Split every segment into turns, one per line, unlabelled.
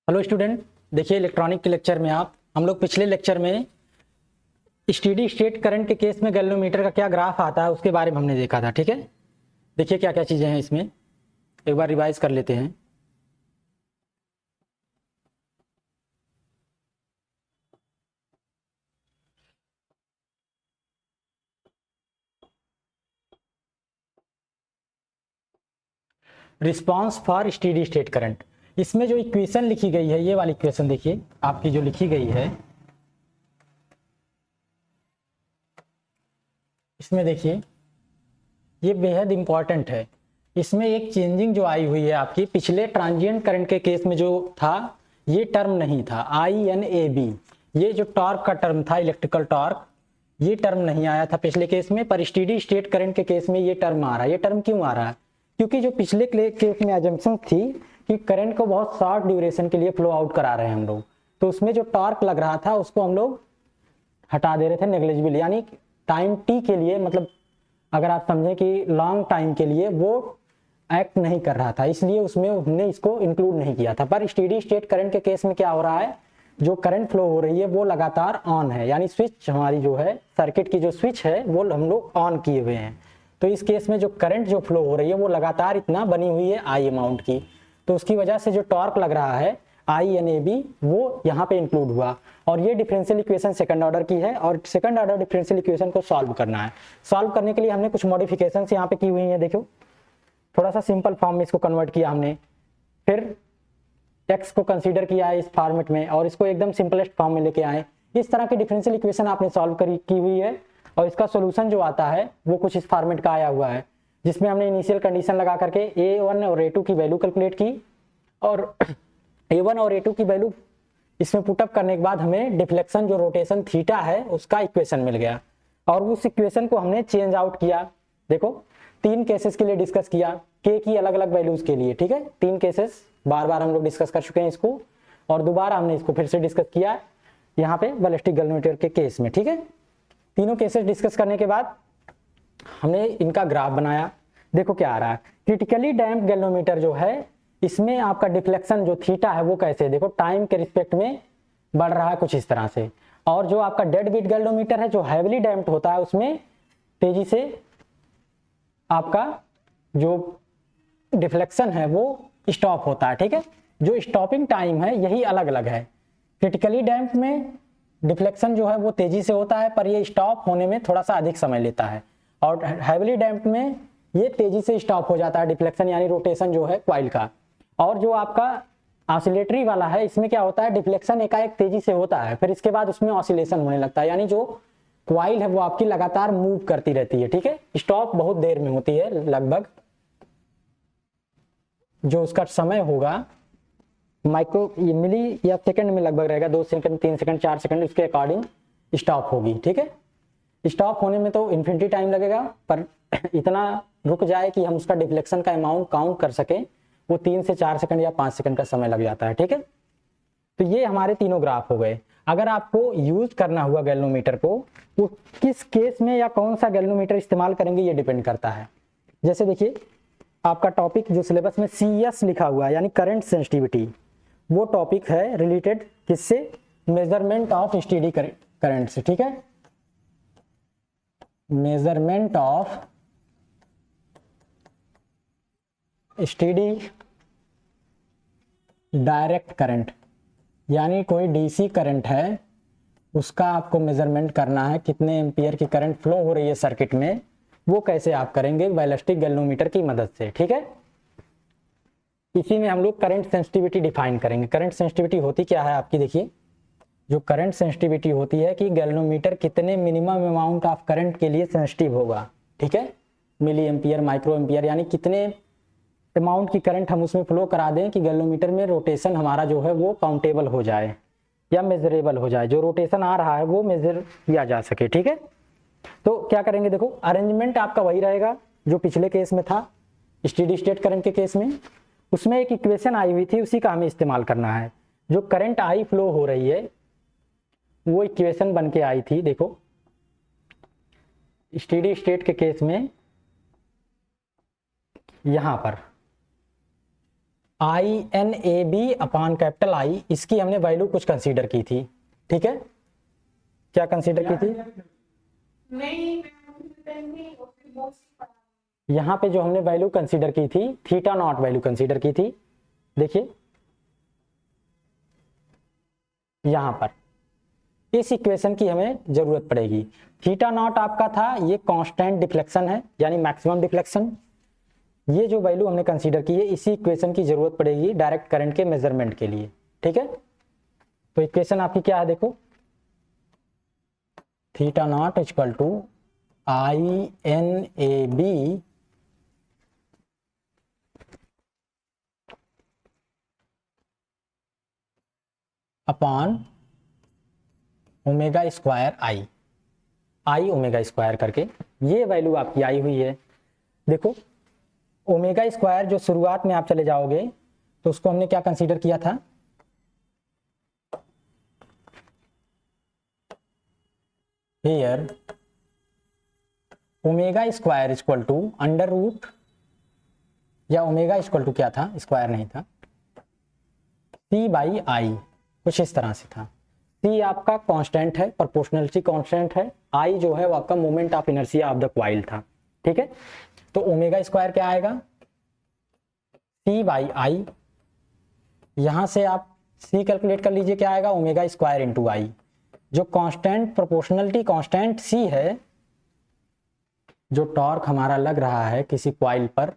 Hello student, देखिए electronic के lecture में हम लोग पिछले लेक्चर में स्टेडी स्टेट करंट के केस में गैल्वेनोमीटर का क्या ग्राफ आता है उसके बारे में हमने देखा था। ठीक है, देखिए क्या क्या चीज़ें हैं इसमें, एक बार रिवाइज कर लेते हैं। Response for steady state current, इसमें जो इक्वेशन लिखी गई है, ये वाली इक्वेशन देखिए आपकी जो लिखी गई है, इसमें देखिए ये बेहद इंपॉर्टेंट है। इसमें एक चेंजिंग जो आई हुई है आपकी, पिछले ट्रांजिएंट करंट के केस में जो था ये टर्म नहीं था, INAB, ये जो टॉर्क का टर्म था, इलेक्ट्रिकल टॉर्क, ये टर्म नहीं आया था पिछले केस में, पर स्टेडी स्टेट करंट के केस में ये टर्म आ रहा है। ये टर्म क्यों आ रहा है? क्योंकि जो पिछले केस में एजम्पशन थी कि करंट को बहुत शॉर्ट ड्यूरेशन के लिए फ्लो आउट करा रहे हैं हम लोग, तो उसमें जो टॉर्क लग रहा था उसको हम लोग हटा दे रहे थे नेग्लिजिबल, यानी टाइम टी के लिए, मतलब अगर आप समझें कि लॉन्ग टाइम के लिए वो एक्ट नहीं कर रहा था, इसलिए उसमें हमने इसको इंक्लूड नहीं किया था। पर स्टेडी स्टेट करंट के केस में क्या हो रहा है, जो करंट फ्लो हो रही है वो लगातार ऑन है, यानी स्विच हमारी जो है सर्किट की जो स्विच है वो हम लोग ऑन किए हुए हैं। तो इस केस में जो करंट जो फ्लो हो रही है वो लगातार इतना बनी हुई है आई अमाउंट की, तो उसकी वजह से जो टॉर्क लग रहा है INAB वो यहाँ पे इंक्लूड हुआ। और ये डिफरेंशियल इक्वेशन सेकंड ऑर्डर की है और सेकंड ऑर्डर डिफरेंशियल इक्वेशन को सॉल्व करना है। सॉल्व करने के लिए हमने कुछ मॉडिफिकेशंस यहाँ पे की हुई है। देखो थोड़ा सा सिंपल फॉर्म में इसको कन्वर्ट किया हमने, फिर x को कंसीडर किया है इस फॉर्मेट में और इसको एकदम सिंपलेस्ट फॉर्म में लेके आए। इस तरह की डिफरेंशियल इक्वेशन आपने सॉल्व की हुई है और इसका सोल्यूशन जो आता है वो कुछ इस फॉर्मेट का आया हुआ है, जिसमें हमने इनिशियल कंडीशन लगा करके A1 और A2 की वैल्यू कैलकुलेट की और A1 और A2 की वैल्यू इसमें पुटअप करने के बाद हमें डिफ्लेक्शन जो रोटेशन थीटा है उसका इक्वेशन मिल गया और उस इक्वेशन को हमने चेंज आउट किया। देखो 3 केसेस के लिए डिस्कस किया, के की अलग अलग वैल्यूज के लिए। ठीक है, 3 केसेस बार बार हम लोग डिस्कस कर चुके हैं इसको और दोबारा हमने इसको फिर से डिस्कस किया यहाँ पे बैलिस्टिक गैल्वेनोमीटर के केस में। ठीक है, तीनों केसेस डिस्कस करने के बाद हमने इनका ग्राफ बनाया। देखो क्या आ रहा है, क्रिटिकली डैम्प गैल्वेनोमीटर जो है इसमें आपका डिफ्लेक्शन जो थीटा है वो कैसे, देखो टाइम के रिस्पेक्ट में बढ़ रहा है कुछ इस तरह से। और जो आपका डेड बीट गैल्वेनोमीटर है जो हैवीली डैम्प्ड होता है उसमें तेजी से आपका जो डिफ्लेक्शन है वो स्टॉप होता है। ठीक है, जो स्टॉपिंग टाइम है यही अलग अलग है। क्रिटिकली डैम्प में डिफ्लेक्शन जो है वो तेजी से होता है पर ये स्टॉप होने में थोड़ा सा अधिक समय लेता है, और हैवीली डैम्प में ये तेजी से स्टॉप हो जाता है डिफ्लेक्शन, यानी रोटेशन जो है कॉइल का। और जो आपका ऑसिलेटरी वाला है इसमें क्या होता है, डिफ्लेक्शन एकाएक तेजी से होता है फिर इसके बाद उसमें ऑसिलेशन होने लगता है, यानी जो कॉइल है वो आपकी लगातार मूव करती रहती है। ठीक है, स्टॉप बहुत देर में होती है, लगभग जो उसका समय होगा माइक्रो मिली या सेकंड में लगभग रहेगा, 2 सेकंड 3 सेकंड 4 सेकंड, इसके अकॉर्डिंग स्टॉप होगी। ठीक है, स्टॉप होने में तो इन्फिनिटी टाइम लगेगा पर इतना रुक जाए कि हम उसका डिफ्लेक्शन का अमाउंट काउंट कर सकें, वो 3 से 4 सेकंड या 5 सेकंड का समय लग जाता है। ठीक है, तो ये हमारे तीनों ग्राफ हो गए। अगर आपको यूज करना हुआ गैल्वेनोमीटर को तो किस केस में या कौन सा गैल्वेनोमीटर इस्तेमाल करेंगे ये डिपेंड करता है। जैसे देखिए आपका टॉपिक जो सिलेबस में CS लिखा हुआ है यानी करंट सेंसिटिविटी, वो टॉपिक है रिलेटेड किससे, मेजरमेंट ऑफ स्टेडी करंट से। ठीक है, measurement of steady direct current, यानी कोई DC करंट है उसका आपको मेजरमेंट करना है, कितने एम्पियर की करंट फ्लो हो रही है सर्किट में, वो कैसे आप करेंगे, बैलिस्टिक गैल्वेनोमीटर की मदद से। ठीक है, इसी में हम लोग करंट सेंसिटिविटी डिफाइन करेंगे। करंट सेंसिटिविटी होती क्या है आपकी, देखिए जो करंट सेंसिटिविटी होती है कि गैल्वेनोमीटर कितने मिनिमम अमाउंट ऑफ करंट के लिए सेंसिटिव होगा। ठीक है, मिली एम्पियर, माइक्रो एम्पियर, यानी कितने अमाउंट की करंट हम उसमें फ्लो करा दें कि गैल्वेनोमीटर में रोटेशन हमारा जो है वो काउंटेबल हो जाए या मेजरेबल हो जाए, जो रोटेशन आ रहा है वो मेजर किया जा सके। ठीक है, तो क्या करेंगे, देखो अरेंजमेंट आपका वही रहेगा जो पिछले केस में था स्टेडी स्टेट करंट के केस में। उसमें एक इक्वेशन आई हुई थी, उसी का हमें इस्तेमाल करना है। जो करंट आई फ्लो हो रही है वो इक्वेशन बन के आई थी, देखो स्टेडी स्टेट के केस में यहां पर INAB अपान कैपिटल आई, इसकी हमने वैल्यू कुछ कंसीडर की थी, ठीक है। क्या कंसीडर की थी? यहाँ पे जो हमने वैल्यू कंसीडर की थी, थीटा नॉट वैल्यू कंसीडर की थी, देखिए यहाँ पर इस इक्वेशन की हमें जरूरत पड़ेगी। थीटा नॉट आपका था ये कांस्टेंट डिफ्लेक्शन है, यानी मैक्सिमम डिफ्लेक्शन। ये जो वैल्यू हमने कंसीडर की है, इसी इक्वेशन की जरूरत पड़ेगी डायरेक्ट करंट के मेजरमेंट के लिए, ठीक है। तो इक्वेशन आपकी क्या है, देखो theta naught equal to INAB upon omega square I omega square करके ये वैल्यू आपकी आई हुई है। देखो ओमेगा स्क्वायर जो शुरुआत में आप चले जाओगे तो उसको हमने क्या कंसीडर किया था, here omega square equal to under root, या ओमेगा इक्वल टू क्या था, स्क्वायर नहीं था, C बाई आई, कुछ इस तरह से था। C आपका कांस्टेंट है, प्रोपोर्शनलिटी कांस्टेंट है, I जो है वो आपका moment of inertia of the coil था, ठीक है। तो ओमेगा स्क्वायर क्या आएगा, C बाई आई, यहां से आप C कैलकुलेट कर लीजिए, क्या आएगा ओमेगा स्क्वायर इंटू आई। जो कांस्टेंट प्रोपोर्शनलिटी कांस्टेंट C है, जो टॉर्क हमारा लग रहा है किसी कॉइल पर,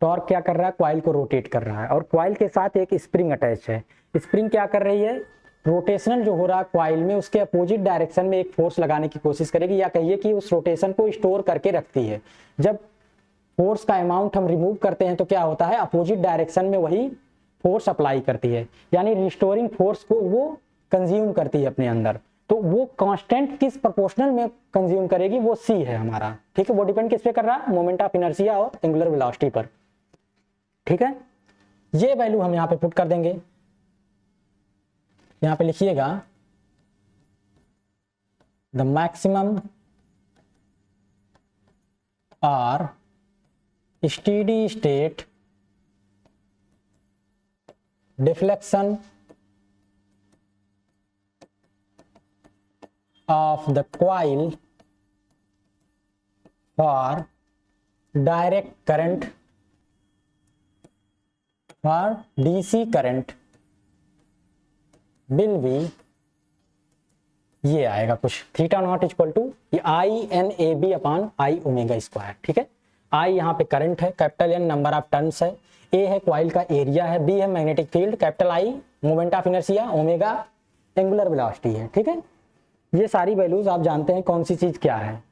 टॉर्क क्या कर रहा है, कॉइल को रोटेट कर रहा है, और कॉइल के साथ एक स्प्रिंग अटैच है। स्प्रिंग क्या कर रही है, रोटेशनल जो हो रहा है कॉइल में, उसके अपोजिट डायरेक्शन में एक फोर्स लगाने की कोशिश करेगी, या कहिए कि उस रोटेशन को स्टोर करके रखती है। जब फोर्स का अमाउंट हम रिमूव करते हैं तो क्या होता है, अपोजिट डायरेक्शन में वही फोर्स अप्लाई करती है, यानी रिस्टोरिंग फोर्स को वो कंज्यूम करती है अपने अंदर। तो वो कांस्टेंट किस प्रोपोर्शनल में कंज्यूम करेगी, वो C है हमारा, ठीक है। वो डिपेंड किस पे कर रहा है, मोमेंट ऑफ इनर्शिया और एंगुलर वेलोसिटी पर, ठीक है। ये वैल्यू हम यहां पे पुट कर देंगे, यहां पे लिखिएगा द मैक्सिमम और steady state deflection of the coil for direct current, for DC current will be, ये आएगा कुछ theta naught equal to INAB upon I omega square, ठीक है। आई यहाँ पे करंट है, capital N number of turns है, A है कॉइल का एरिया है, B है magnetic field, capital I moment of inertia, omega angular velocity है, ठीक है। ये सारी वैल्यूज आप जानते हैं कौन सी चीज क्या है,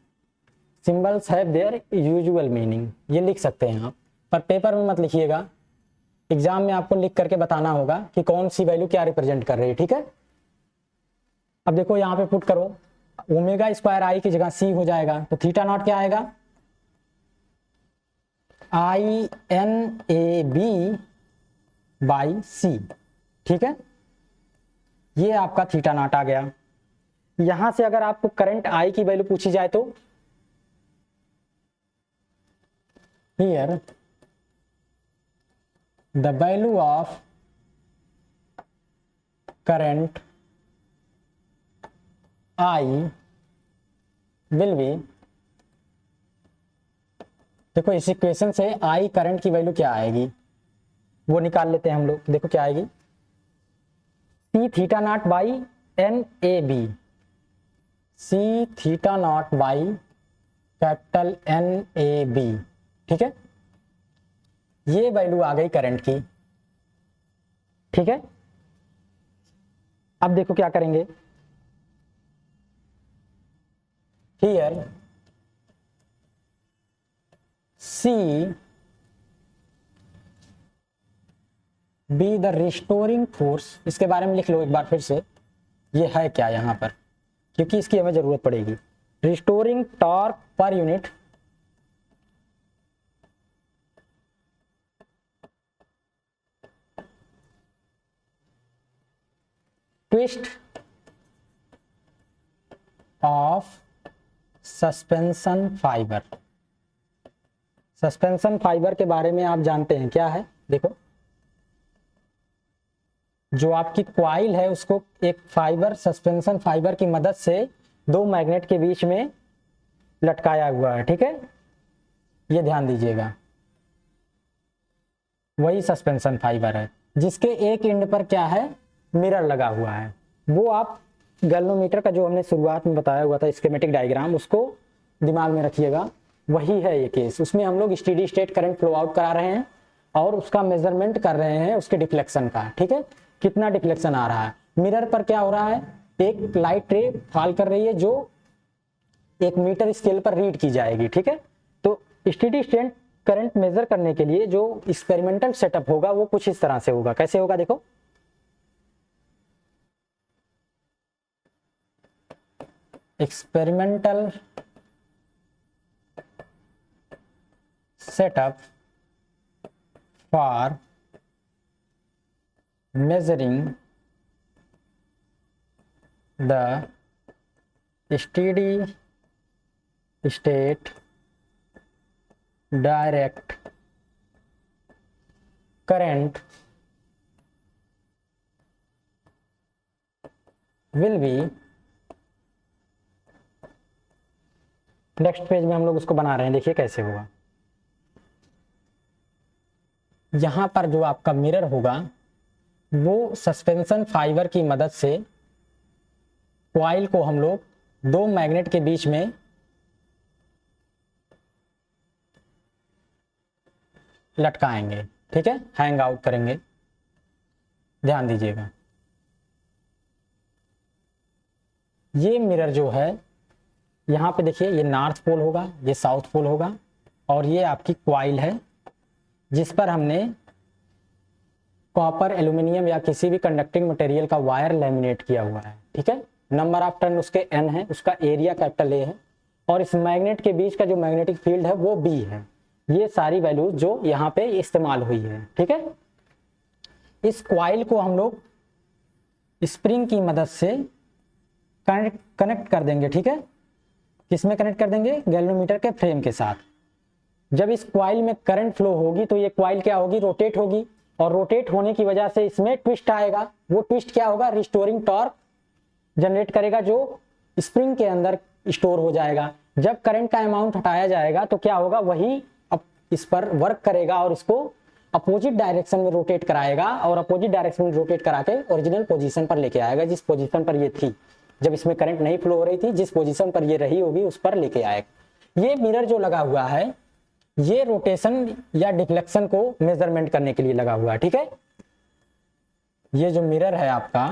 symbols have their usual meaning, ये लिख सकते हैं आप, पर पेपर में मत लिखिएगा, एग्जाम में आपको लिख करके बताना होगा कि कौन सी वैल्यू क्या रिप्रेजेंट कर रही है, ठीक है। अब देखो यहाँ पे पुट करो, ओमेगा स्क्वायर आई की जगह C हो जाएगा, तो थीटा नॉट क्या आएगा, INAB बाई C, ठीक है। ये आपका थीटा नॉट आ गया। यहां से अगर आपको करंट I की वैल्यू पूछी जाए तो here the value of current I will be, देखो इस इक्वेशन से I करंट की वैल्यू क्या आएगी वो निकाल लेते हैं हम लोग। देखो क्या आएगी, C theta naught by NAB, C theta naught by capital NAB, ठीक है। ये वैल्यू आ गई करंट की, ठीक है। अब देखो क्या करेंगे, here C be the restoring force, इसके बारे में लिख लो एक बार फिर से, ये है क्या यहां पर, क्योंकि इसकी हमें जरूरत पड़ेगी। Restoring torque per unit twist of suspension fibre. Suspension fibre के बारे में आप जानते हैं क्या है, देखो जो आपकी क्वाइल है उसको एक फाइबर, सस्पेंशन फाइबर की मदद से दो मैग्नेट के बीच में लटकाया हुआ है। ठीक है, ये ध्यान दीजिएगा, वही सस्पेंशन फाइबर है जिसके एक एंड पर क्या है, मिरर लगा हुआ है। वो आप गैल्वेनोमीटर का जो हमने शुरुआत में बताया हुआ था स्कीमेटिक डायग्राम, उसको दिमाग में रखिएगा, वही है ये केस। उसमें हम लोग steady state current flow out करा रहे हैं और उसका मेजरमेंट कर रहे हैं उसके डिफ्लेक्शन का। ठीक है, कितना डिफ्लेक्शन आ रहा है। मिरर पर क्या हो रहा है, एक लाइट रे फॉल कर रही है जो 1 मीटर स्केल पर रीड की जाएगी। ठीक है, तो स्टेडी स्टेट करंट मेजर करने के लिए जो एक्सपेरिमेंटल सेटअप होगा वो कुछ इस तरह से होगा। कैसे होगा देखो, experimental setup for measuring the steady state direct current will be, next page में हम लोग उसको बना रहे हैं, देखिए कैसे होगा। यहां पर जो आपका मिरर होगा वो सस्पेंशन फाइबर की मदद से कॉइल को हम लोग दो मैग्नेट के बीच में लटकाएंगे। ठीक है, हैंग आउट करेंगे, ध्यान दीजिएगा। ये मिरर जो है यहां पे देखिए, ये नॉर्थ पोल होगा, ये साउथ पोल होगा, और ये आपकी कॉइल है जिस पर हमने कॉपर, एल्यूमिनियम या किसी भी कंडक्टिंग मटेरियल का वायर लैमिनेट किया हुआ है। ठीक है, नंबर ऑफ टर्न उसके n है, उसका एरिया कैपिटल A है, और इस मैग्नेट के बीच का जो मैग्नेटिक फील्ड है वो B है। ये सारी वैल्यूज जो यहाँ पे इस्तेमाल हुई है। ठीक है, इस कॉइल को हम लोग स्प्रिंग की मदद से कनेक्ट कर देंगे। ठीक है, किसमें कनेक्ट कर देंगे, गैल्वेनोमीटर के फ्रेम के साथ। जब इस कॉइल में करंट फ्लो होगी तो ये कॉइल क्या होगी, रोटेट होगी, और रोटेट होने की वजह से इसमें ट्विस्ट आएगा। वो ट्विस्ट क्या होगा, रिस्टोरिंग टॉर्क जनरेट करेगा जो स्प्रिंग के अंदर स्टोर हो जाएगा। जब करंट का अमाउंट हटाया जाएगा तो क्या होगा, वही अब इस पर वर्क करेगा और इसको अपोजिट डायरेक्शन में रोटेट कराएगा, और अपोजिट डायरेक्शन में रोटेट करा के ओरिजिनल पोजीशन पर लेके आएगा, जिस पोजीशन पर ये थी जब इसमें करंट नहीं फ्लो हो रही थी, जिस पोजीशन पर ये रही होगी उस पर लेके आएगा। ये मिरर जो लगा हुआ है ये रोटेशन या डिफ्लेक्शन को मेजरमेंट करने के लिए लगा हुआ है। ठीक है, ये जो मिरर है आपका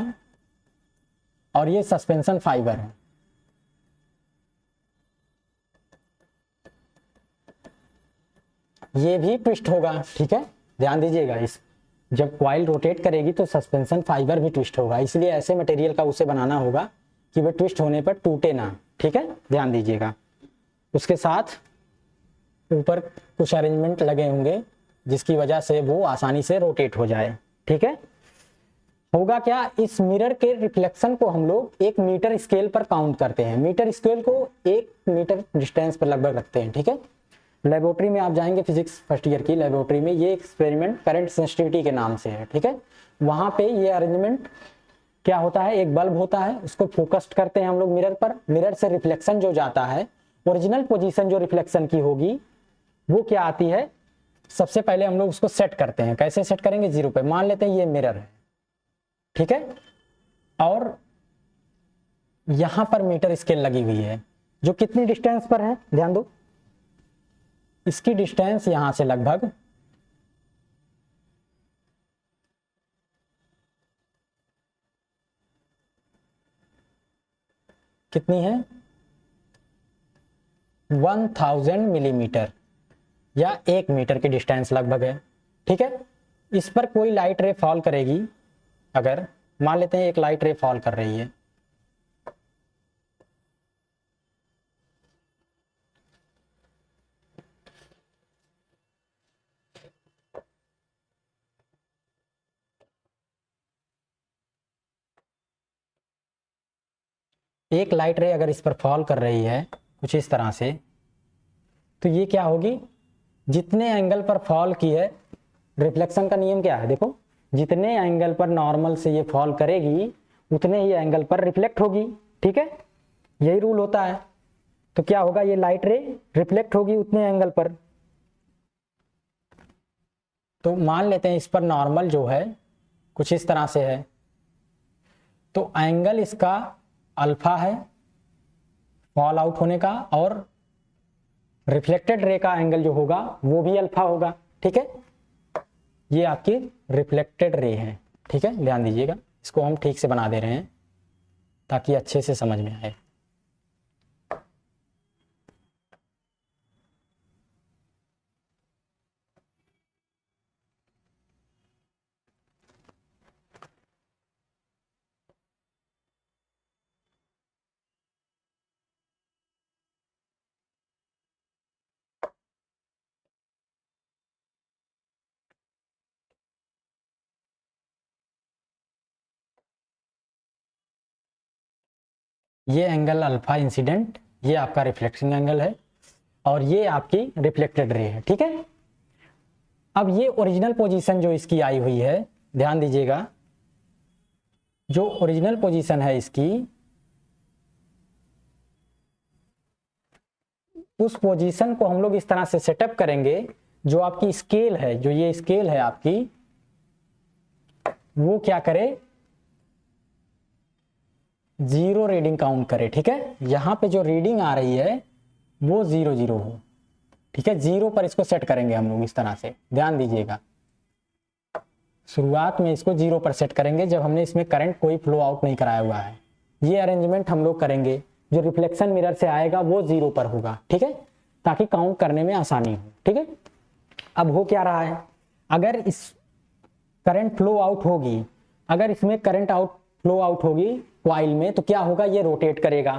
और ये सस्पेंशन फाइबर है, ये भी ट्विस्ट होगा। ठीक है, ध्यान दीजिएगा, इस जब कॉइल रोटेट करेगी तो सस्पेंशन फाइबर भी ट्विस्ट होगा, इसलिए ऐसे मटेरियल का उसे बनाना होगा कि वह ट्विस्ट होने पर टूटे ना। ठीक है, ध्यान दीजिएगा। उसके साथ ऊपर कुछ अरेंजमेंट लगे होंगे जिसकी वजह से वो आसानी से रोटेट हो जाए। ठीक है, होगा क्या, इस मिरर के रिफ्लेक्शन को हम लोग 1 मीटर स्केल पर काउंट करते हैं। मीटर स्केल को 1 मीटर डिस्टेंस पर लगभग रखते हैं। ठीक है, लेबोरेटरी में आप जाएंगे, फिजिक्स फर्स्ट ईयर की लेबोरेटरी में, ये एक्सपेरिमेंट करंट सेंसिटिविटी के नाम से है। ठीक है, वहां पे ये अरेंजमेंट क्या होता है, एक बल्ब होता है, उसको फोकस्ड करते हैं हम लोग मिरर पर। मिरर से रिफ्लेक्शन जो जाता है, ओरिजिनल पोजीशन जो रिफ्लेक्शन की होगी वो क्या आती है, सबसे पहले हम लोग उसको सेट करते हैं। कैसे सेट करेंगे, 0 पे मान लेते हैं ये मिरर है। ठीक है, और यहां पर मीटर स्केल लगी हुई है जो कितनी डिस्टेंस पर है, ध्यान दो, इसकी डिस्टेंस यहां से लगभग कितनी है, 1000 मिलीमीटर या 1 मीटर की डिस्टेंस लगभग है। ठीक है, इस पर कोई लाइट रे फॉल करेगी, अगर मान लेते हैं एक लाइट रे फॉल कर रही है, एक लाइट रे अगर इस पर फॉल कर रही है कुछ इस तरह से, तो ये क्या होगी, जितने एंगल पर फॉल की है, रिफ्लेक्शन का नियम क्या है देखो, जितने एंगल पर नॉर्मल से ये फॉल करेगी उतने ही एंगल पर रिफ्लेक्ट होगी, ठीक है, यही रूल होता है। तो क्या होगा, ये लाइट रे रिफ्लेक्ट होगी उतने एंगल पर। तो मान लेते हैं इस पर नॉर्मल जो है कुछ इस तरह से है, तो एंगल इसका अल्फा है फॉल आउट होने का, और रिफ्लेक्टेड रे का एंगल जो होगा वो भी अल्फा होगा, ठीक है। ये आपकी रिफ्लेक्टेड रे है, ठीक है, ध्यान दीजिएगा, इसको हम ठीक से बना दे रहे हैं ताकि अच्छे से समझ में आए। ये एंगल अल्फा इंसिडेंट, ये आपका रिफ्लेक्टिंग एंगल है, और ये आपकी रिफ्लेक्टेड रे है, ठीक है। अब ये ओरिजिनल पोजीशन जो इसकी आई हुई है, ध्यान दीजिएगा, जो ओरिजिनल पोजीशन है इसकी, उस पोजीशन को हम लोग इस तरह से सेटअप करेंगे, जो आपकी स्केल है, जो ये स्केल है आपकी, वो क्या करे, जीरो रीडिंग काउंट करे, ठीक है। यहां पे जो रीडिंग आ रही है वो 0 0 हो, ठीक है, 0 पर इसको सेट करेंगे हम लोग इस तरह से, ध्यान दीजिएगा। शुरुआत में इसको 0 पर सेट करेंगे जब हमने इसमें करंट कोई फ्लो आउट नहीं कराया हुआ है। ये अरेंजमेंट हम लोग करेंगे, जो रिफ्लेक्शन मिरर से आएगा वो 0 पर होगा, ठीक है, ताकि काउंट करने में आसानी हो, ठीक है। अब हो क्या रहा है, अगर इस करंट फ्लो आउट होगी, अगर इसमें करंट फ्लो आउट होगी कॉइल में, तो क्या होगा, ये रोटेट करेगा,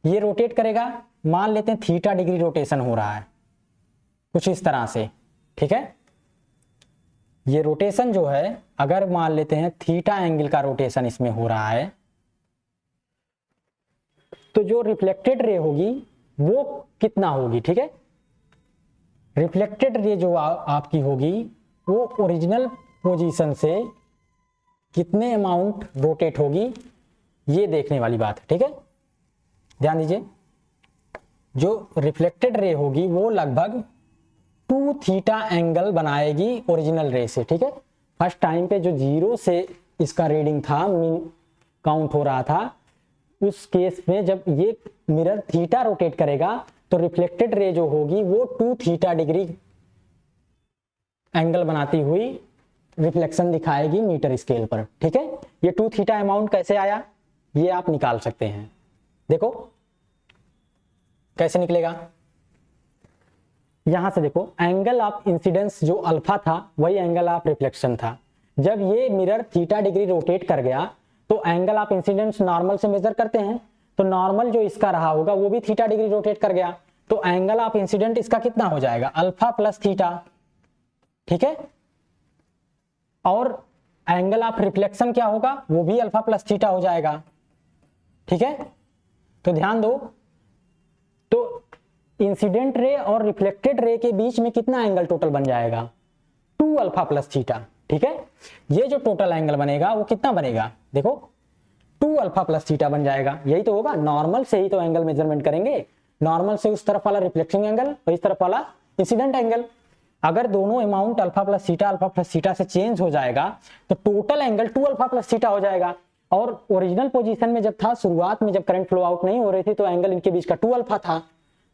ये रोटेट करेगा, मान लेते हैं थीटा डिग्री रोटेशन हो रहा है कुछ इस तरह से, ठीक है। ये रोटेशन जो है, अगर मान लेते हैं थीटा एंगल का रोटेशन इसमें हो रहा है, तो जो रिफ्लेक्टेड रे होगी वो कितना होगी, ठीक है। रिफ्लेक्टेड रे जो आपकी होगी वो ओरिजिनल पोजीशन से कितने अमाउंट रोटेट होगी, ये देखने वाली बात है, ठीक है। ध्यान दीजिए, जो रिफ्लेक्टेड रे होगी वो लगभग 2 थीटा एंगल बनाएगी ओरिजिनल रे से, ठीक है। फर्स्ट टाइम पे जो 0 से इसका रीडिंग था, काउंट हो रहा था, उस केस में जब ये मिरर थीटा रोटेट करेगा तो रिफ्लेक्टेड रे जो होगी वो 2 थीटा डिग्री एंगल बनाती हुई रिफ्लेक्शन दिखाएगी मीटर स्केल पर, ठीक है। ये 2 थीटा अमाउंट कैसे आया, ये आप निकाल सकते हैं, देखो कैसे निकलेगा। यहां से देखो, एंगल ऑफ इंसिडेंस जो अल्फा था वही एंगल ऑफ रिफ्लेक्शन था। जब ये मिरर थीटा डिग्री रोटेट कर गया तो एंगल ऑफ इंसिडेंस नॉर्मल से मेजर करते हैं, तो नॉर्मल जो इसका रहा होगा वो भी थीटा डिग्री रोटेट कर गया, तो एंगल ऑफ इंसिडेंट इसका कितना हो जाएगा, अल्फा प्लस थीटा, ठीक है। और एंगल ऑफ रिफ्लेक्शन क्या होगा, वो भी अल्फा प्लस थीटा हो जाएगा, ठीक है। तो ध्यान दो, तो इंसिडेंट रे और रिफ्लेक्टेड रे के बीच में कितना एंगल टोटल बन जाएगा, 2 अल्फा प्लस थीटा, ठीक है। ये जो टोटल एंगल बनेगा वो कितना बनेगा, देखो 2 अल्फा प्लस थीटा बन जाएगा, यही तो होगा। नॉर्मल से ही तो एंगल मेजरमेंट करेंगे, नॉर्मल से उस तरफ वाला रिफ्लेक्टिंग एंगल और इस तरफ वाला इंसिडेंट एंगल, अगर दोनों अमाउंट अल्फा प्लस थीटा से चेंज हो जाएगा तो total angle 2 alpha plus theta हो जाएगा। और ओरिजिनल पोजीशन में जब था, शुरुआत में जब करंट फ्लो आउट नहीं हो रही थी, तो एंगल इनके बीच का 2 अल्फा था,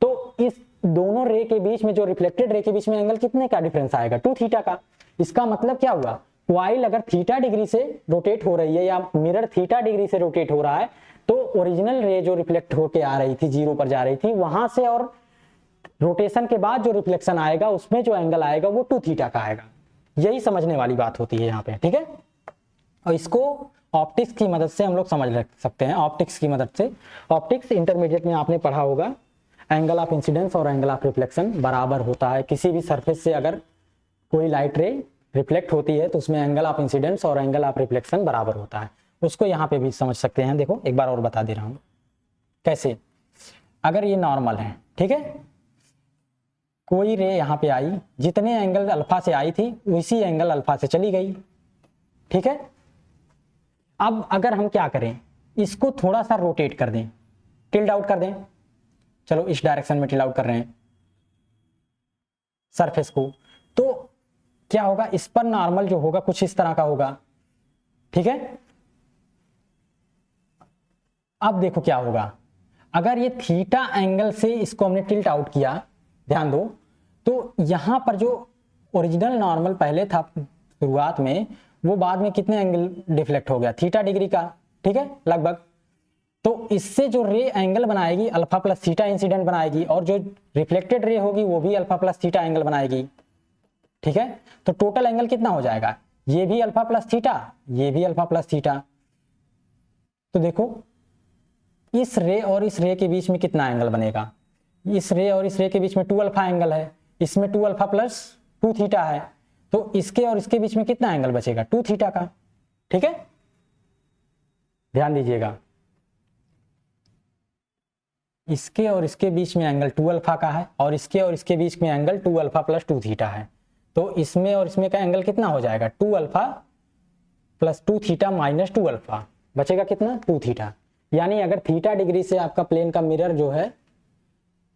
तो इस दोनों रे के बीच में, जो रिफ्लेक्टेड रे के बीच में एंगल कितने का डिफरेंस आएगा, 2 थीटा का। इसका मतलब क्या हुआ, कॉइल अगर थीटा डिग्री से रोटेट हो रही है या मिरर थीटा डिग्री से रोटेट हो रहा है, तो ओरिजिनल रे जो रिफ्लेक्ट होके आ रही थी, 0 पर जा रही थी, वहां से और रोटेशन के बाद जो रिफ्लेक्शन आएगा उसमें जो एंगल आएगा वो 2 थीटा का आएगा। यही समझने वाली बात होती है यहाँ पे, ठीक है। और इसको ऑप्टिक्स की मदद से हम लोग समझ सकते हैं, ऑप्टिक्स की मदद से। ऑप्टिक्स इंटरमीडिएट में आपने पढ़ा होगा, एंगल ऑफ इंसिडेंस और एंगल ऑफ रिफ्लेक्शन बराबर होता है। किसी भी सरफेस से अगर कोई लाइट रे रिफ्लेक्ट होती है तो उसमें एंगल ऑफ इंसिडेंस और एंगल ऑफ रिफ्लेक्शन बराबर होता है। उसको यहाँ पे भी समझ सकते हैं, देखो एक बार और बता दे रहा हूँ कैसे। अगर ये नॉर्मल है, ठीक है, कोई रे यहाँ पे आई, जितने एंगल अल्फा से आई थी उसी एंगल अल्फा से चली गई, ठीक है। अब अगर हम क्या करें, इसको थोड़ा सा रोटेट कर दें, टिल्ट आउट कर दें, चलो इस डायरेक्शन में टिल्ट आउट कर रहे हैं सरफेस को, तो क्या होगा, इस पर नॉर्मल जो होगा कुछ इस तरह का होगा, ठीक है। अब देखो क्या होगा, अगर ये थीटा एंगल से इसको हमने टिल्ट आउट किया, ध्यान दो, तो यहां पर जो ओरिजिनल नॉर्मल पहले था शुरुआत में, वो बाद में कितने एंगल डिफ्लेक्ट हो गया, थीटा डिग्री का, ठीक है लगभग। तो इससे जो रे एंगल बनाएगी अल्फा प्लस थीटा इंसिडेंट बनाएगी, और जो रिफ्लेक्टेड रे होगी वो भी अल्फा प्लस थीटा एंगल बनाएगी, ठीक है। तो टोटल एंगल कितना हो जाएगा, ये भी अल्फा प्लस थीटा, ये भी अल्फा प्लस थीटा। तो देखो इस रे और इस रे के बीच में कितना एंगल बनेगा, इस रे और इस रे के बीच में 2 अल्फा एंगल है, इसमें 2 अल्फा प्लस 2 थीटा है, तो इसके और इसके बीच में कितना एंगल बचेगा, 2 थीटा का, ठीक है। ध्यान दीजिएगा, इसके और इसके बीच में एंगल 2 अल्फा का है, और इसके और इसके बीच में एंगल 2 अल्फा प्लस 2 थीटा है, तो इसमें और इसमें का एंगल कितना हो जाएगा, 2 alpha plus 2 theta minus 2 alpha, बचेगा कितना, 2 थीटा। यानी अगर थीटा डिग्री से आपका प्लेन का मिरर जो है,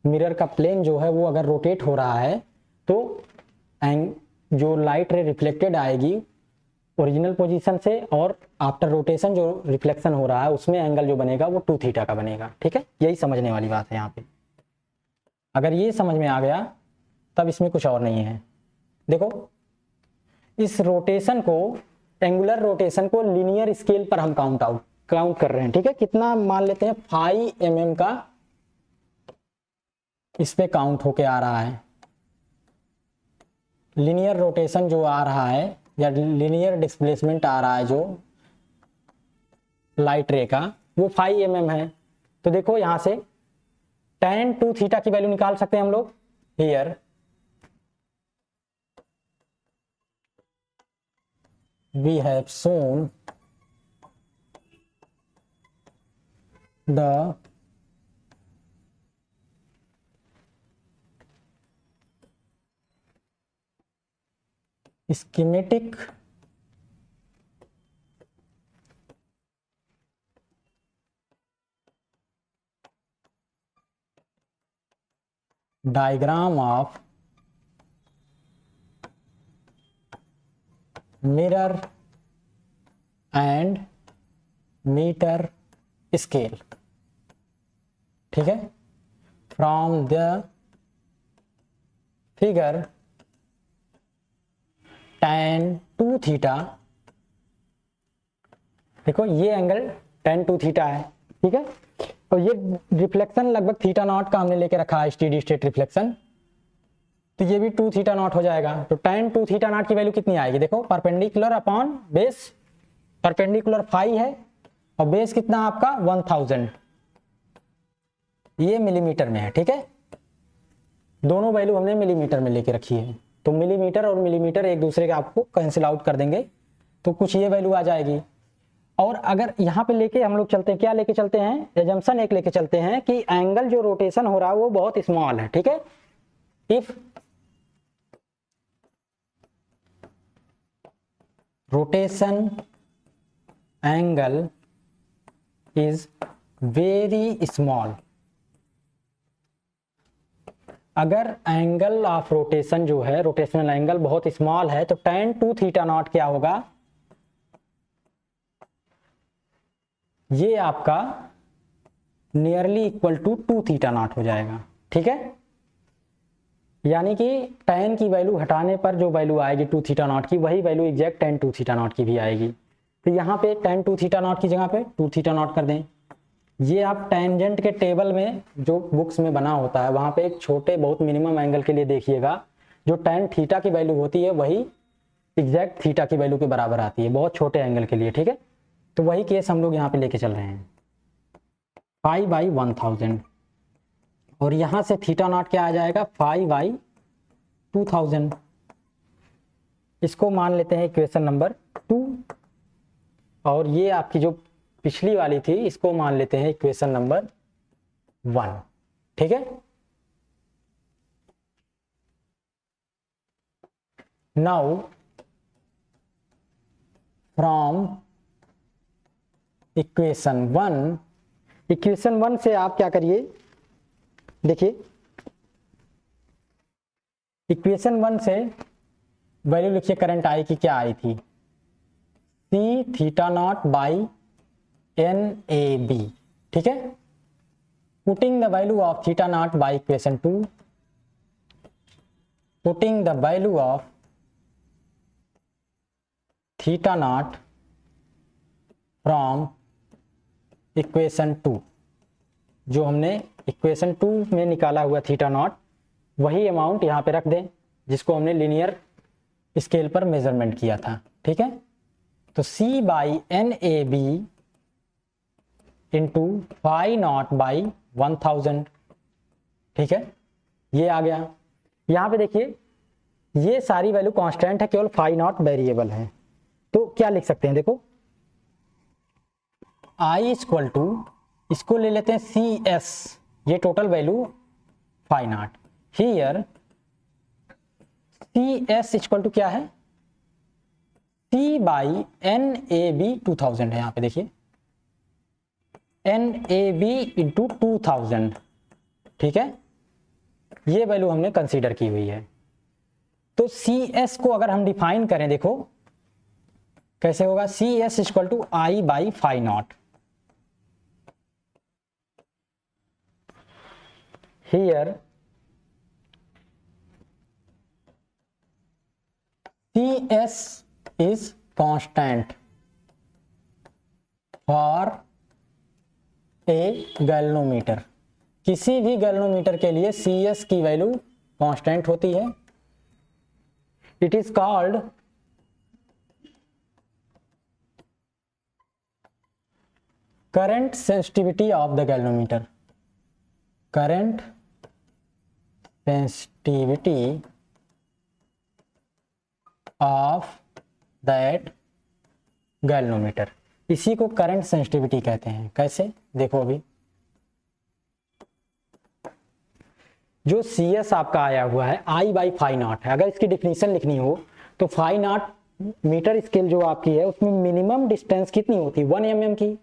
मिरर का प्लेन जो है वो अगर रोटेट हो रहा है, तो जो लाइट रे रिफ्लेक्टेड आएगी ओरिजिनल पोजीशन से, और आफ्टर रोटेशन जो रिफ्लेक्शन हो रहा है उसमें एंगल जो बनेगा वो 2 थीटा का बनेगा, ठीक है। यही समझने वाली बात है यहाँ पे, अगर ये समझ में आ गया तब इसमें कुछ और नहीं है। देखो इस रोटेशन को, एंगुलर रोटेशन को लीनियर स्केल पर हम काउंट कर रहे हैं, ठीक है। कितना मान लेते हैं, 5 mm का इस पे काउंट होके आ रहा है, लीनियर रोटेशन जो आ रहा है या लीनियर डिस्प्लेसमेंट आ रहा है जो लाइट रे का, वो 5 mm है। तो देखो यहां से tan 2 थीटा की वैल्यू निकाल सकते हैं हम लोग, here we have shown the schematic diagram of mirror and meter scale, ठीक है। From the figure tan 2 theta, देखो ये एंगल tan 2 थीटा है, ठीक है। और ये रिफ्लेक्शन लगभग थीटा नॉट का हमने लेके रखा है, स्टेडी स्टेट रिफ्लेक्शन, तो ये भी 2 थीटा नॉट हो जाएगा। तो tan 2 थीटा नॉट की वैल्यू कितनी आएगी, देखो परपेंडिकुलर अपॉन बेस, परपेंडिकुलर 5 है और बेस कितना आपका 1000, ये मिलीमीटर में है, ठीक है। दोनों वैल्यू हमने मिलीमीटर में लेके रखी है, तो मिलीमीटर और मिलीमीटर एक दूसरे के आपको कैंसिल आउट कर देंगे, तो कुछ ये वैल्यू आ जाएगी। और अगर यहाँ पे लेके हम लोग चलते हैं, क्या लेके चलते हैं, एजम्पशन एक लेके चलते हैं कि एंगल जो रोटेशन हो रहा है वो बहुत स्मॉल है, ठीक है। If rotation angle is very small, अगर एंगल ऑफ रोटेशन जो है, रोटेशनल एंगल बहुत स्मॉल है, तो tan 2 थीटा नॉट क्या होगा, ये आपका nearly equal to 2 theta naught हो जाएगा, ठीक है। यानी कि tan की वैल्यू हटाने पर जो वैल्यू आएगी 2 थीटा नॉट की, वही value exact tan 2 theta naught की भी आएगी। तो यहाँ पे tan 2 थीटा नॉट की जगह पे 2 थीटा नॉट कर दें। ये आप टेंजेंट के टेबल में जो बुक्स में बना होता है वहां पे एक छोटे बहुत मिनिमम एंगल के लिए देखिएगा, जो tan थीटा की वैल्यू होती है वही एग्जैक्ट थीटा की वैल्यू के बराबर आती है, बहुत छोटे एंगल के लिए, ठीक है। तो वही केस हम लोग यहाँ पे लेके चल रहे हैं, 5/1000, और यहाँ से थीटा नॉट क्या आ जाएगा, 5/2000। इसको मान लेते हैं इक्वेशन नंबर 2, और ये आपकी जो पिछली वाली थी इसको मान लेते हैं इक्वेशन नंबर 1, ठीक है। नाउ फ्रॉम इक्वेशन 1, इक्वेशन 1 से आप क्या करिए, देखिए इक्वेशन 1 से वैल्यू लिखिए करंट आई की, क्या आई थी, c theta naught by N A b, ठीक है। Putting the value of theta naught by equation 2, putting the value of theta naught from equation 2, जो हमने इक्वेशन 2 में निकाला हुआ थीटा नॉट, वही अमाउंट यहाँ पे रख दें जिसको हमने लीनियर स्केल पर मेजरमेंट किया था, ठीक है। तो C by N A B into phi naught by 1000, ठीक है, ये आ गया। यहाँ पे देखिए ये सारी वैल्यू कांस्टेंट है, केवल फाई नॉट वेरिएबल है। तो क्या लिख सकते हैं, देखो I इक्वल टू, इसको ले लेते हैं CS, ये total value phi naught, here CS equal to क्या है, C by N A B 2000 है, यहाँ पे देखिए एन ए बी इंटू 2000, ठीक है, ये वैल्यू हमने कंसीडर की हुई है। तो CS को अगर हम डिफाइन करें, देखो कैसे होगा, CS equal to I by phi naught, here CS is constant for a galvanometer, किसी भी गैल्वेनोमीटर के लिए CS की वैल्यू कांस्टेंट होती है। It is called current sensitivity of the galvanometer, current sensitivity of that galvanometer, इसी को current sensitivity कहते हैं। कैसे, देखो अभी जो CS आपका आया हुआ है I बाई फाई नॉट है, अगर इसकी डिफिनीशन लिखनी हो तो फाई नॉट मीटर स्केल जो आपकी है उसमें मिनिमम डिस्टेंस कितनी होती है, 1 mm की,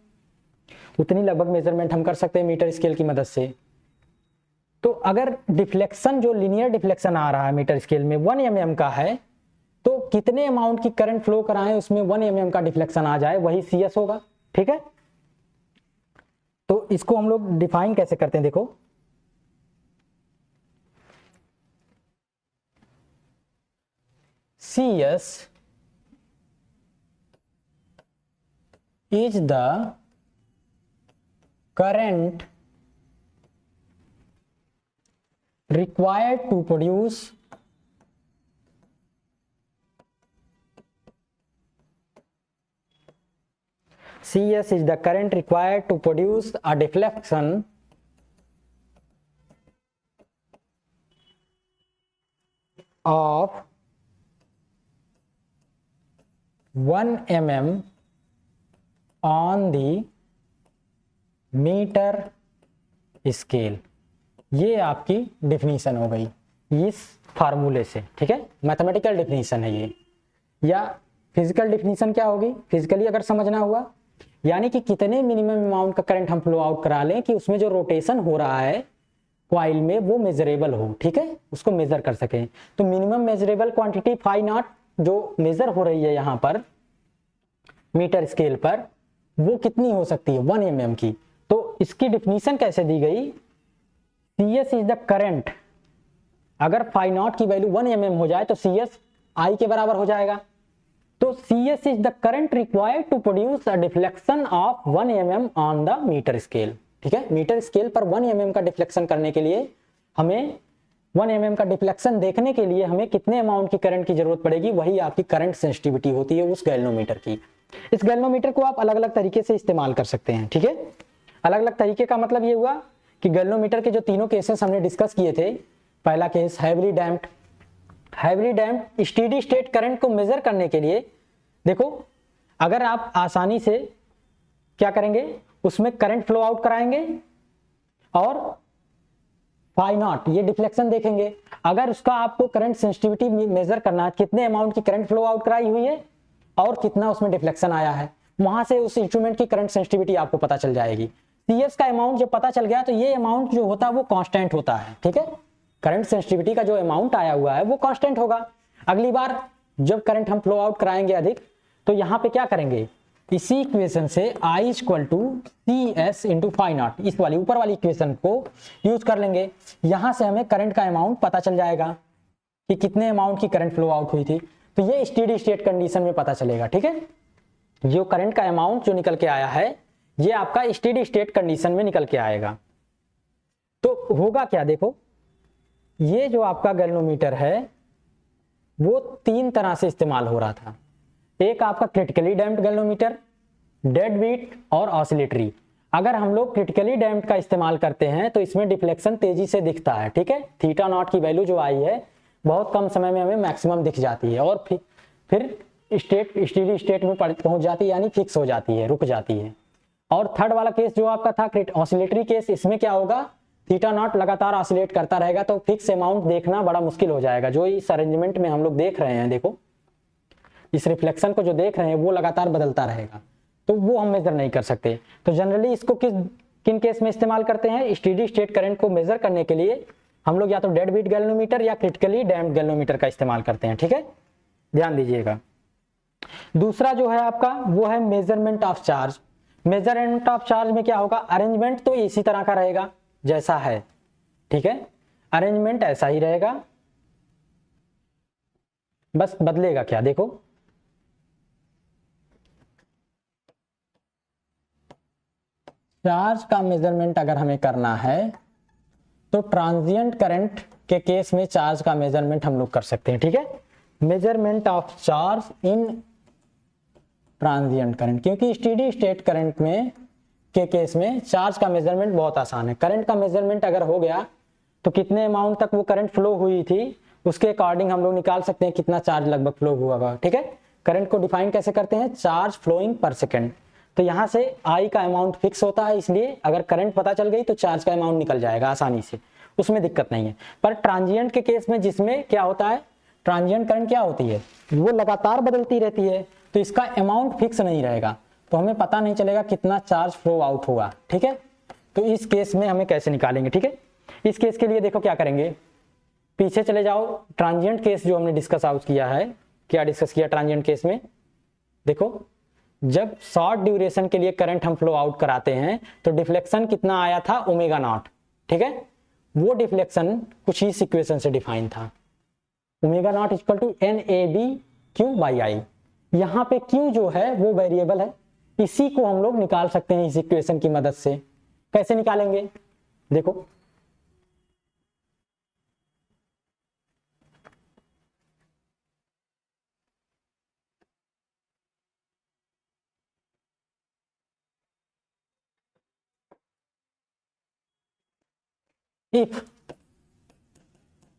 उतनी लगभग मेजरमेंट हम कर सकते हैं मीटर स्केल की मदद से। तो अगर डिफ्लेक्शन, जो लीनियर डिफ्लेक्शन आ रहा है मीटर स्केल में 1 mm का है, तो कितने अमाउंट की करंट फ्लो कराएं उसमें 1 mm का डिफ्लेक्शन आ जाए, वही CS होगा, ठीक है। तो इसको हम लोग डिफाइन कैसे करते हैं, देखो CS is the current required to produce CS is the current required to produce a deflection of 1 mm on the metre scale. ये आपकी डिफिनीशन हो गई इस फार्मूले से, ठीक है, मैथमेटिकल डिफिनीशन है ये। या फिजिकल डिफिनीशन क्या होगी, फिजिकली अगर समझना हुआ, यानी कि कितने मिनिमम अमाउंट का करंट हम फ्लो आउट करा लें कि उसमें जो रोटेशन हो रहा है कॉइल में वो मेजरेबल हो, ठीक है, उसको मेजर कर सकें। तो minimum measurable quantity phi naught जो मेजर हो रही है यहाँ पर मीटर स्केल पर, वो कितनी हो सकती है, 1 mm की। तो इसकी डिफिनीशन कैसे दी गई, CS इज द करंट, अगर फाई नॉट की वैल्यू 1 mm हो जाए तो CS I के बराबर हो जाएगा। तो CS is the current required to produce a deflection of 1 mm on the metre scale, ठीक है। मीटर स्केल पर 1 mm का डिफ्लेक्शन करने के लिए हमें 1 mm का डिफ्लेक्शन देखने के लिए हमें कितने अमाउंट की करंट की जरूरत पड़ेगी, वही आपकी करंट सेंसिटिविटी होती है उस गैल्वेनोमीटर की। इस गैल्वेनोमीटर को आप अलग अलग तरीके से इस्तेमाल कर सकते हैं, ठीक है। अलग अलग तरीके का मतलब ये हुआ कि गैल्वेनोमीटर के जो तीनों केसेस हमने डिस्कस किए थे, पहला case heavily damped steady state current को मेजर करने के लिए, देखो अगर आप आसानी से क्या करेंगे, उसमें करंट फ्लो आउट कराएंगे और फाई नॉट ये डिफ्लेक्शन देखेंगे। अगर उसका आपको करंट सेंसिटिविटी मेजर करना है, कितने अमाउंट की करंट फ्लो आउट कराई हुई है और कितना उसमें डिफ्लेक्शन आया है, वहां से उस इंस्ट्रूमेंट की करंट सेंसिटिविटी आपको पता चल जाएगी। CS का अमाउंट जब पता चल गया तो ये अमाउंट जो होता है वो कांस्टेंट होता है, ठीक है। करंट सेंसिटिविटी का जो अमाउंट आया हुआ है वो कांस्टेंट होगा। अगली बार जब करंट हम फ्लो आउट कराएंगे अधिक, तो यहाँ पे क्या करेंगे, इसी इक्वेशन से I equal to CS into phi naught, इस वाली ऊपर वाली इक्वेशन को यूज कर लेंगे। यहां से हमें करंट का अमाउंट पता चल जाएगा कि कितने अमाउंट की करंट फ्लो आउट हुई थी, तो ये स्टेडी स्टेट कंडीशन में पता चलेगा, ठीक है। जो करंट का अमाउंट जो निकल के आया है ये आपका स्टेडी स्टेट कंडीशन में निकल के आएगा। तो होगा क्या, देखो ये जो आपका गैल्वेनोमीटर है वो 3 तरह से इस्तेमाल हो रहा था। एक आपका critically damped galvanometer, dead beat और ऑसिलेटरी। अगर हम लोग क्रिटिकली डैम्प्ड का इस्तेमाल करते हैं तो इसमें डिफ्लेक्शन तेजी से दिखता है, ठीक है। थीटा नॉट की वैल्यू जो आई है बहुत कम समय में हमें मैक्सिमम दिख जाती है और फिर स्टेडी स्टेट में पहुंच जाती है, यानी फिक्स हो जाती है, रुक जाती है। और थर्ड वाला केस जो आपका था ऑसिलेटरी केस, इसमें क्या होगा, थीटा नॉट लगातार ऑसिलेट करता रहेगा तो फिक्स अमाउंट देखना बड़ा मुश्किल हो जाएगा। जो इस अरेंजमेंट में हम लोग देख रहे हैं, देखो इस रिफ्लेक्शन को जो देख रहे हैं वो लगातार बदलता रहेगा, तो वो हम मेजर नहीं कर सकते। तो जनरली इसको किन केस में इस्तेमाल करते हैं, स्टेडी स्टेट करंट को मेजर करने के लिए हम लोग या तो डेड बीट गैल्वेनोमीटर या क्रिटिकली डैम्प्ड गैल्वेनोमीटर का इस्तेमाल करते हैं, ठीक है, ध्यान दीजिएगा। दूसरा जो है आपका वो है measurement of charge. Measurement of charge में क्या होगा, अरेंजमेंट तो इसी तरह का रहेगा जैसा है, ठीक है, अरेंजमेंट ऐसा ही रहेगा, बस बदलेगा क्या, देखो चार्ज का मेजरमेंट अगर हमें करना है तो ट्रांजिएंट करंट के केस में चार्ज का मेजरमेंट हम लोग कर सकते हैं, ठीक है। Measurement of charge in transient current, क्योंकि स्टेडी स्टेट करंट में के केस में चार्ज का मेजरमेंट बहुत आसान है। करंट का मेजरमेंट अगर हो गया तो कितने अमाउंट तक वो करंट फ्लो हुई थी उसके अकॉर्डिंग हम लोग निकाल सकते हैं कितना चार्ज लगभग फ्लो हुआ होगा, ठीक है। करंट को डिफाइन कैसे करते हैं, चार्ज फ्लोइंग पर सेकेंड। तो यहाँ से I का अमाउंट फिक्स होता है, इसलिए अगर करंट पता चल गई तो चार्ज का अमाउंट निकल जाएगा आसानी से, उसमें दिक्कत नहीं है। पर ट्रांजिएंट के केस में जिसमें क्या होता है, ट्रांजिएंट करंट क्या होती है, वो लगातार बदलती रहती है, तो इसका अमाउंट फिक्स नहीं रहेगा, तो हमें पता नहीं चलेगा कितना चार्ज फ्लो आउट होगा, ठीक है। तो इस केस में हमें कैसे निकालेंगे, ठीक है। इस केस के लिए देखो क्या करेंगे, पीछे चले जाओ, ट्रांजिएंट केस जो हमने डिस्कस आउट किया है, क्या डिस्कस किया ट्रांजिएंट केस में, देखो जब शॉर्ट ड्यूरेशन के लिए करंट हम फ्लो आउट कराते हैं तो डिफ्लेक्शन कितना आया था, ओमेगा नॉट, ठीक है। वो डिफ्लेक्शन कुछ ही इक्वेशन से डिफाइन था, omega naught equal to NADQ/I। यहाँ पे Q जो है वो वेरिएबल है, इसी को हम लोग निकाल सकते हैं इस इक्वेशन की मदद से। कैसे निकालेंगे, देखो इफ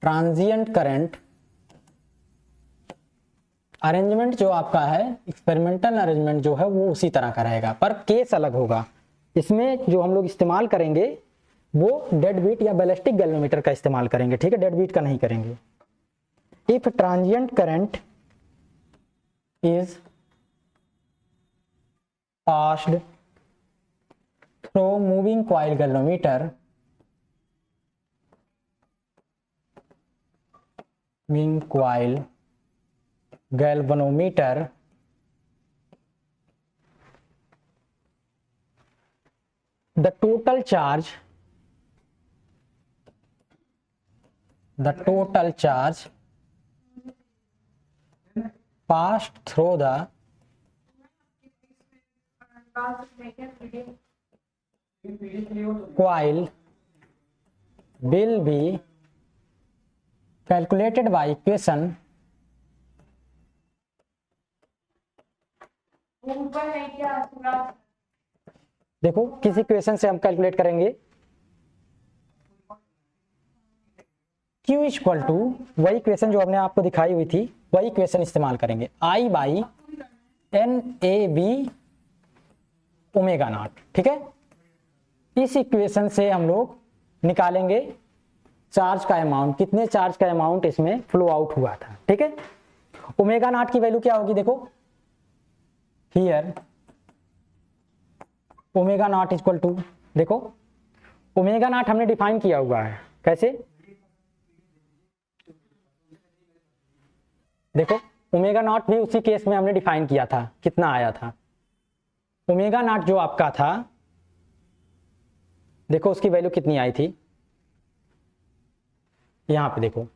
ट्रांजिएंट करंट, अरेंजमेंट जो आपका है एक्सपेरिमेंटल अरेंजमेंट जो है वो उसी तरह का रहेगा, पर केस अलग होगा। इसमें जो हम लोग इस्तेमाल करेंगे वो डेड बीट या बैलिस्टिक गैल्वेनोमीटर का इस्तेमाल करेंगे, ठीक है, डेड बीट का नहीं करेंगे। If transient current is passed through moving coil galvanometer, moving coil galvanometer, the total charge passed through the coil will be calculated by equation देखो किस इक्वेशन से हम कैलकुलेट करेंगे, Q इक्वल टू वही equation जो हमने आपको दिखाई हुई थी, वही इक्वेशन इस्तेमाल करेंगे, I/NAB ओमेगा नॉट, ठीक है। इस इक्वेशन से हम लोग निकालेंगे चार्ज का अमाउंट, कितने चार्ज का अमाउंट इसमें फ्लो आउट हुआ था, ठीक है। ओमेगा नॉट की वैल्यू क्या होगी, देखो here omega naught equal to, देखो ओमेगा नॉट हमने डिफाइन किया हुआ है कैसे, देखो ओमेगा नॉट भी उसी केस में हमने डिफाइन किया था, कितना आया था ओमेगा नॉट जो आपका था, देखो उसकी वैल्यू कितनी आई थी, यहां पे देखो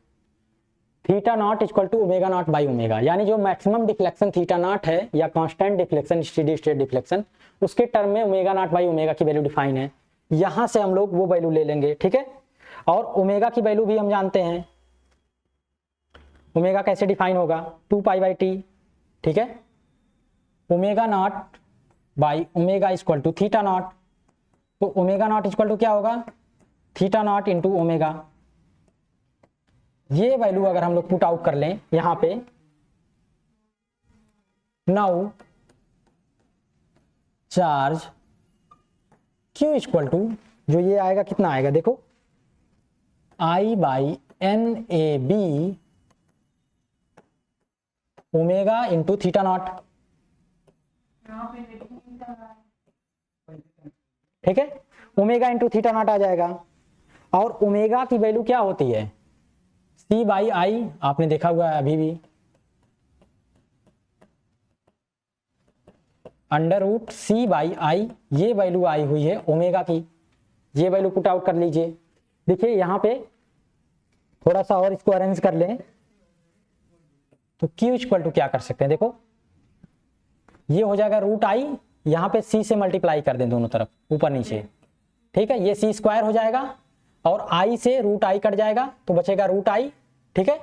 theta naught equal to omega naught by omega, यानी जो मैक्सिमम डिफ्लेक्शन थीटा नॉट है या constant deflection steady state deflection, उसके टर्म में ओमेगा नॉट बाई ओमेगा की वैल्यू डिफाइन है, यहां से हम लोग वो वैल्यू ले लेंगे, ठीक है। और ओमेगा की वैल्यू भी हम जानते हैं, ओमेगा कैसे डिफाइन होगा 2 पाई बाई टी, ठीक है। Omega naught by omega equal to theta naught, तो ओमेगा नॉट इक्वल टू क्या होगा थीटा नॉट इंटू ओमेगा, ये वैल्यू अगर हम लोग पुट आउट कर लें यहां पे, now charge Q equal to जो ये आएगा कितना आएगा, देखो I by N A B omega into theta naught, ठीक है, ओमेगा इंटू थीटा नॉट आ जाएगा। और ओमेगा की वैल्यू क्या होती है C बाई आई, आपने देखा हुआ है अभी भी, under root C by I, ये वैल्यू आई हुई है ओमेगा की, ये वैल्यू पुट आउट कर लीजिए। देखिए यहां पे थोड़ा सा और इसको अरेंज कर लें तो Q इक्वल टू क्या कर सकते हैं, देखो ये हो जाएगा रूट आई, यहां पे C से मल्टीप्लाई कर दें दोनों तरफ ऊपर नीचे, ठीक है, ये C स्क्वायर हो जाएगा और I से रूट आई कट जाएगा तो बचेगा रूट आई, ठीक है।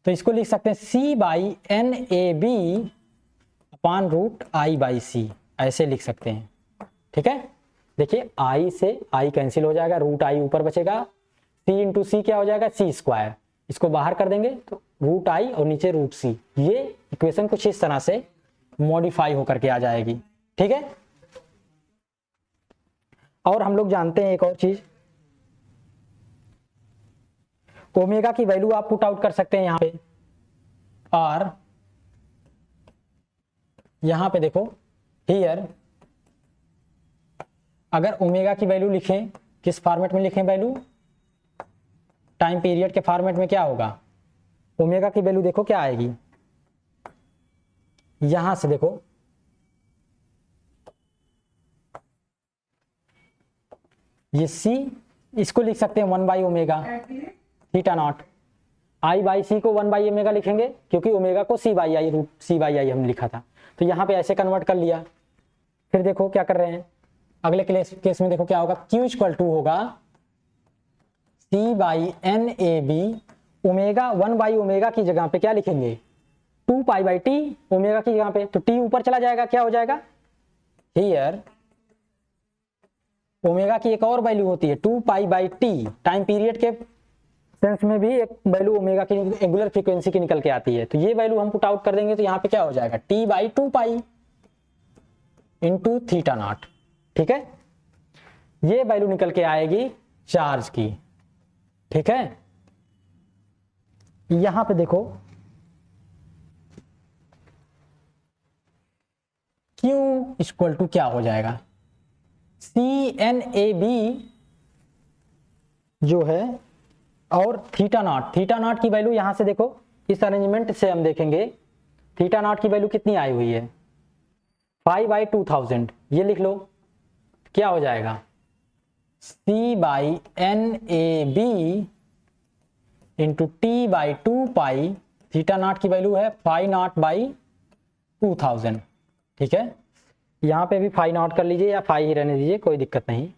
तो इसको लिख सकते हैं C by N A b upon root i by c, ऐसे लिख सकते हैं, ठीक है। देखिए I से I कैंसिल हो जाएगा, रूट आई ऊपर बचेगा, C इंटू सी क्या हो जाएगा C स्क्वायर, इसको बाहर कर देंगे तो रूट आई और नीचे रूट सी, ये इक्वेशन कुछ इस तरह से मॉडिफाई होकर के आ जाएगी, ठीक है। और हम लोग जानते हैं एक और चीज, ओमेगा की वैल्यू आप पुट आउट कर सकते हैं यहां पे, और यहां पे देखो हियर अगर ओमेगा की वैल्यू लिखें, किस फॉर्मेट में लिखें वैल्यू, टाइम पीरियड के फॉर्मेट में क्या होगा, ओमेगा की वैल्यू देखो क्या आएगी, यहां से देखो ये C, इसको लिख सकते हैं 1 by omega theta not, I by C को 1 बाई ओमेगा लिखेंगे क्योंकि ओमेगा को C by I, root C by I हमने लिखा था, तो यहां पे ऐसे कन्वर्ट कर लिया। फिर देखो क्या कर रहे हैं, अगले केस में देखो क्या होगा, Q इक्वल टू होगा C by N A B, omega 1 by omega की जगह पे क्या लिखेंगे 2 पाई बाई टी, ओमेगा की जगह पे तो टी ऊपर चला जाएगा, क्या हो जाएगा हियर ओमेगा की एक और वैल्यू होती है 2 pi by T, time period के सेंस में भी एक वैल्यू ओमेगा की एंगुलर फ्रीक्वेंसी की निकल के आती है, तो ये वैल्यू हम पुट आउट कर देंगे तो यहाँ पे क्या हो जाएगा T by 2 pi into theta naught, ठीक है, ये वैल्यू निकल के आएगी चार्ज की, ठीक है। यहां पे देखो Q इक्वल टू क्या हो जाएगा सी एन ए बी जो है और थीटा नॉट की वैल्यू यहां से देखो इस अरेंजमेंट से हम देखेंगे थीटा नॉट की वैल्यू कितनी आई हुई है 5 बाई 2000, ये लिख लो क्या हो जाएगा C by N A B into T by 2 pi, theta naught की वैल्यू है 5 नॉट बाई 2000, ठीक है। यहां पे भी 5 नॉट कर लीजिए या 5 ही रहने दीजिए, कोई दिक्कत नहीं।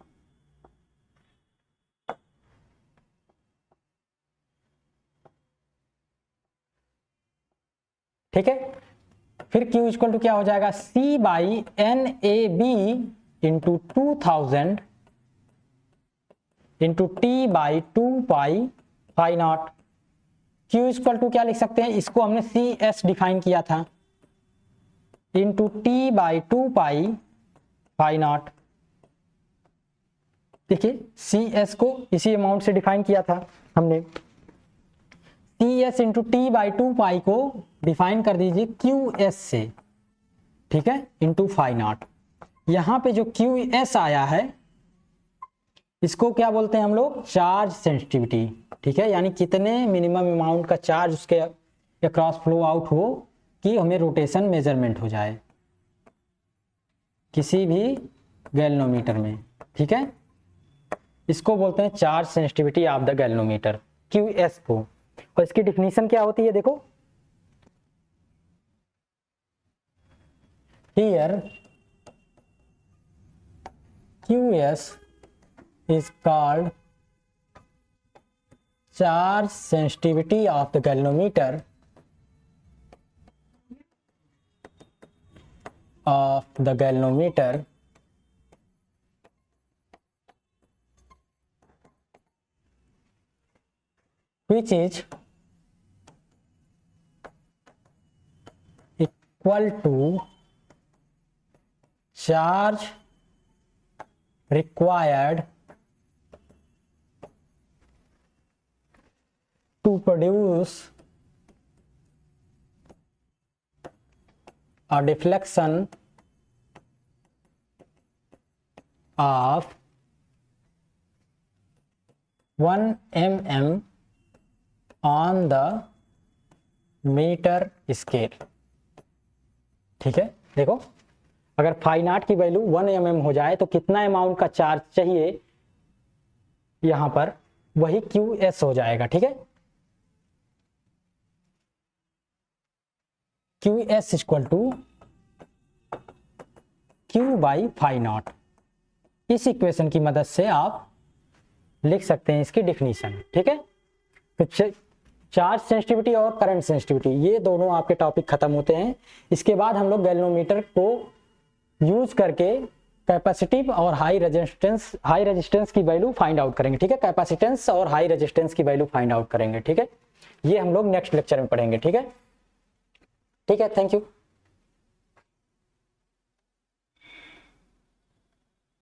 ठीक है, फिर Q इक्वल टू क्या हो जाएगा C by N A B into 2000 into T by 2 pi 5 naught. Q equal to क्या लिख सकते हैं, इसको हमने CS डिफाइन किया था into T by 2 pi 5 not. देखिए CS को इसी अमाउंट से डिफाइन किया था हमने, CS इंटू टी बाई 2 पाई को डिफाइन कर दीजिए QS से, ठीक है, इंटू फाइव नॉट। यहाँ पे जो क्यू एस आया है इसको क्या बोलते हैं हम लोग, चार्ज सेंसिटिविटी। ठीक है, यानी कितने मिनिमम अमाउंट का चार्ज उसके अक्रॉस फ्लो आउट हो कि हमें रोटेशन मेजरमेंट हो जाए किसी भी गैल्वेनोमीटर में। ठीक है, इसको बोलते हैं charge sensitivity of the galvanometer, Q S को। और इसकी डिफिनीशन क्या होती है, देखो here Q S is called charge sensitivity of the galvanometer which is equal to charge required to produce a deflection of 1 mm on the metre scale. ठीक है, देखो अगर फाई नॉट की वैल्यू 1 mm हो जाए तो कितना अमाउंट का चार्ज चाहिए, यहां पर वही क्यू एस हो जाएगा। ठीक है, Q S equal to Q by phi naught. इस इक्वेशन की मदद से आप लिख सकते हैं इसकी डिफिनीशन। ठीक है, तो चार्ज सेंसिटिविटी और करंट सेंसिटिविटी ये दोनों आपके टॉपिक खत्म होते हैं। इसके बाद हम लोग गैल्वेनोमीटर को यूज करके कैपेसिटिव और हाई रेजिस्टेंस की वैल्यू फाइंड आउट करेंगे। ठीक है, कैपेसिटेंस और हाई रेजिस्टेंस की वैल्यू फाइंड आउट करेंगे। ठीक है, ये हम लोग नेक्स्ट लेक्चर में पढ़ेंगे। ठीक है, थैंक यू।